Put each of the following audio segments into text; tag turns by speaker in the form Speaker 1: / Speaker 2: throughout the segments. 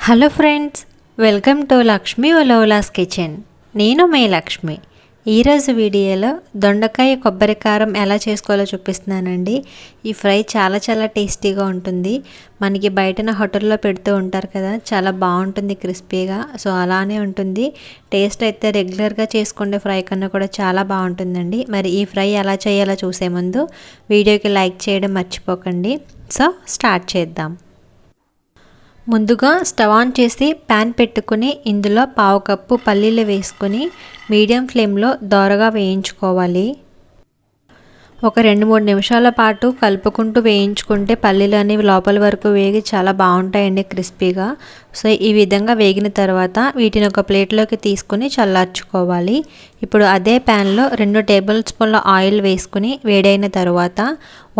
Speaker 1: Hello friends, welcome to Lakshmi ఒలోలాస్ kitchen. నేను మీ లక్ష్మి. ఈరోజు వీడియోలో దొండకాయ కొబ్బరి కారం ఎలా చేసుకోవాలో చూపిస్తున్నానండి. ఈ ఫ్రై చాలా చాలా టేస్టీగా ఉంటుంది. మనకి బయటన హోటల్లో పెడుతూ ఉంటారు కదా, చాలా బాగుంటుంది క్రిస్పీగా. సో అలానే ఉంటుంది. టేస్ట్ అయితే రెగ్యులర్గా చేసుకునే ఫ్రై కన్నా కూడా చాలా బాగుంటుందండి. మరి ఈ ఫ్రై ఎలా చేయాలో చూసే ముందు వీడియోకి లైక్ చేయడం మర్చిపోకండి. సో స్టార్ట్ చేద్దాం. ముందుగా స్టవ్ ఆన్ చేసి ప్యాన్ పెట్టుకుని ఇందులో పావు కప్పు పల్లీలు వేసుకొని మీడియం ఫ్లేమ్లో దోరగా వేయించుకోవాలి. ఒక 2-3 నిమిషాల పాటు కలుపుకుంటూ వేయించుకుంటే పల్లీలు అనేవి లోపల వరకు వేగి చాలా బాగుంటాయండి క్రిస్పీగా. సో ఈ విధంగా వేగిన తర్వాత వీటిని ఒక ప్లేట్లోకి తీసుకుని చల్లార్చుకోవాలి. ఇప్పుడు అదే ప్యాన్లో 2 టేబుల్ స్పూన్ల ఆయిల్ వేసుకుని వేడైన తర్వాత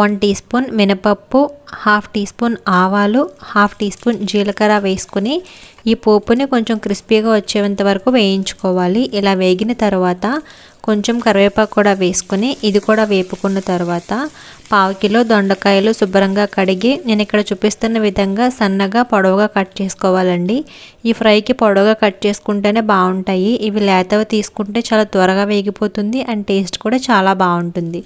Speaker 1: 1 టీ స్పూన్ మినపప్పు, 1/2 టీ స్పూన్ ఆవాలు, 1/2 టీ స్పూన్ జీలకర్ర వేసుకుని ఈ పోపుని కొంచెం క్రిస్పీగా వచ్చేంత వరకు వేయించుకోవాలి. ఇలా వేగిన తర్వాత కొంచెం కరివేపాకు కూడా వేసుకుని ఇది కూడా వేపుకున్న తర్వాత 1/2 కిలో దొండకాయలు శుభ్రంగా కడిగి నేను ఇక్కడ చూపిస్తున్న విధంగా సన్నగా పొడవుగా కట్ చేసుకోవాలండి. ఈ ఫ్రైకి పొడవుగా కట్ చేసుకుంటేనే బాగుంటాయి. ఇవి లేతవి తీసుకుంటే చాలా త్వరగా వేగిపోతుంది అండ్ టేస్ట్ కూడా చాలా బాగుంటుంది.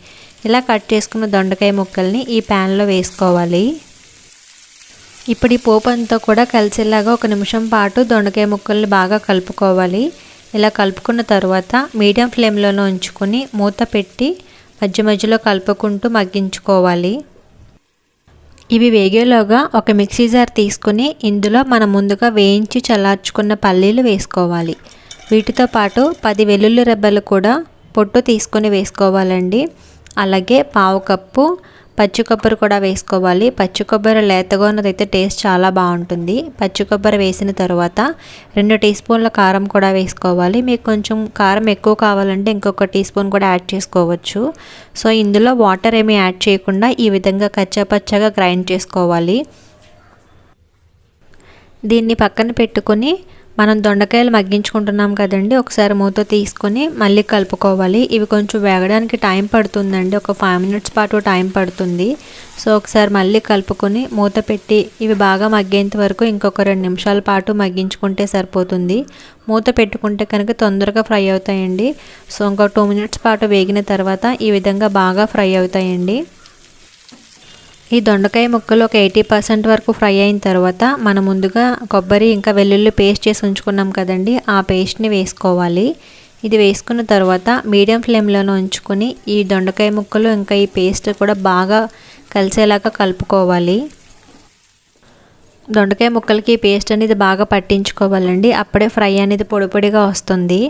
Speaker 1: ఇలా కట్ చేసుకున్న దొండకాయ ముక్కల్ని ఈ ప్యాన్లో వేసుకోవాలి. ఇప్పుడు ఈ పోపు అంతా కూడా కలిసేలాగా 1 నిమిషం పాటు దొండకాయ ముక్కల్ని బాగా కలుపుకోవాలి. ఇలా కలుపుకున్న తర్వాత మీడియం ఫ్లేమ్లోనే ఉంచుకొని మూత పెట్టి మధ్య మధ్యలో కలుపుకుంటూ మగ్గించుకోవాలి. ఇవి వేగేలోగా ఒక మిక్సీ జార్ తీసుకుని ఇందులో మనం ముందుగా వేయించి చల్లార్చుకున్న పల్లీలు వేసుకోవాలి. వీటితో పాటు 10 వెల్లుల్లి రెబ్బలు కూడా పొట్టు తీసుకొని వేసుకోవాలండి. అలాగే 1/2 కప్పు పచ్చి కొబ్బరి కూడా వేసుకోవాలి. పచ్చి కొబ్బరి లేతగా ఉన్నదైతే టేస్ట్ చాలా బాగుంటుంది. పచ్చి కొబ్బరి వేసిన తర్వాత 2 టీ స్పూన్ల కారం కూడా వేసుకోవాలి. మీకు కొంచెం కారం ఎక్కువ కావాలంటే ఇంకొక టీ స్పూన్ కూడా యాడ్ చేసుకోవచ్చు. సో ఇందులో వాటర్ ఏమీ యాడ్ చేయకుండా ఈ విధంగా కచ్చాపచ్చాగా గ్రైండ్ చేసుకోవాలి. దీన్ని పక్కన పెట్టుకొని మనం దొండకాయలు మగ్గించుకుంటున్నాం కదండి, ఒకసారి మూత తీసుకొని మళ్ళీ కలుపుకోవాలి. ఇవి కొంచెం వేగడానికి టైం పడుతుందండి, ఒక 5 మినిట్స్ పాటు టైం పడుతుంది. సో ఒకసారి మళ్ళీ కలుపుకొని మూత పెట్టి ఇవి బాగా మగ్గేంత వరకు ఇంకొక 2 నిమిషాల పాటు మగ్గించుకుంటే సరిపోతుంది. మూత పెట్టుకుంటే కనుక తొందరగా ఫ్రై అవుతాయండి. సో ఇంకో 2 మినిట్స్ పాటు వేగిన తర్వాత ఈ విధంగా బాగా ఫ్రై అవుతాయండి. ఈ దొండకాయ ముక్కలు ఒక 80% వరకు ఫ్రై అయిన తర్వాత మనం ముందుగా కొబ్బరి ఇంకా వెల్లుల్లి పేస్ట్ చేసి ఉంచుకున్నాం కదండి, ఆ పేస్ట్ని వేసుకోవాలి. ఇది వేసుకున్న తర్వాత మీడియం ఫ్లేమ్లోనే ఉంచుకొని ఈ దొండకాయ ముక్కలు ఇంకా ఈ పేస్ట్ కూడా బాగా కలిసేలాగా కలుపుకోవాలి. దొండకాయ ముక్కలకి ఈ పేస్ట్ అనేది బాగా పట్టించుకోవాలండి, అప్పుడే ఫ్రై అనేది పొడి పొడిగా వస్తుంది.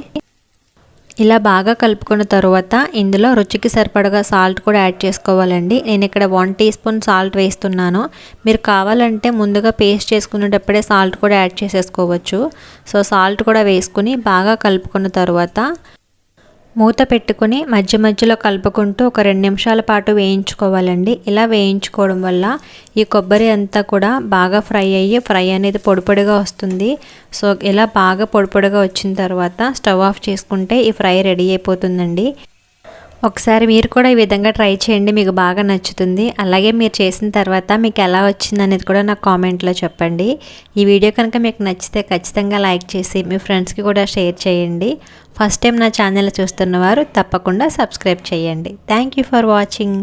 Speaker 1: ఇలా బాగా కలుపుకున్న తర్వాత ఇందులో రుచికి సరిపడగా సాల్ట్ కూడా యాడ్ చేసుకోవాలండి. నేను ఇక్కడ 1 టీ స్పూన్ సాల్ట్ వేస్తున్నాను. మీరు కావాలంటే ముందుగా పేస్ట్ చేసుకునేటప్పుడే సాల్ట్ కూడా యాడ్ చేసేసుకోవచ్చు. సో సాల్ట్ కూడా వేసుకుని బాగా కలుపుకున్న తర్వాత మూత పెట్టుకుని మధ్య మధ్యలో కలుపుకుంటూ ఒక 2 నిమిషాల పాటు వేయించుకోవాలండి. ఇలా వేయించుకోవడం వల్ల ఈ కొబ్బరి అంతా కూడా బాగా ఫ్రై అనేది పొడి పొడిగా వస్తుంది. సో ఇలా బాగా పొడి పొడిగా వచ్చిన తర్వాత స్టవ్ ఆఫ్ చేసుకుంటే ఈ ఫ్రై రెడీ అయిపోతుందండి. ఒకసారి మీరు కూడా ఈ విధంగా ట్రై చేయండి, మీకు బాగా నచ్చుతుంది. అలాగే మీరు చేసిన తర్వాత మీకు ఎలా వచ్చింది అనేది కూడా నాకు కామెంట్లో చెప్పండి. ఈ వీడియో కనుక మీకు నచ్చితే ఖచ్చితంగా లైక్ చేసి మీ ఫ్రెండ్స్కి కూడా షేర్ చేయండి. ఫస్ట్ టైం నా ఛానల్ చూస్తున్నవారు తప్పకుండా సబ్స్క్రైబ్ చేయండి. Thank you for watching.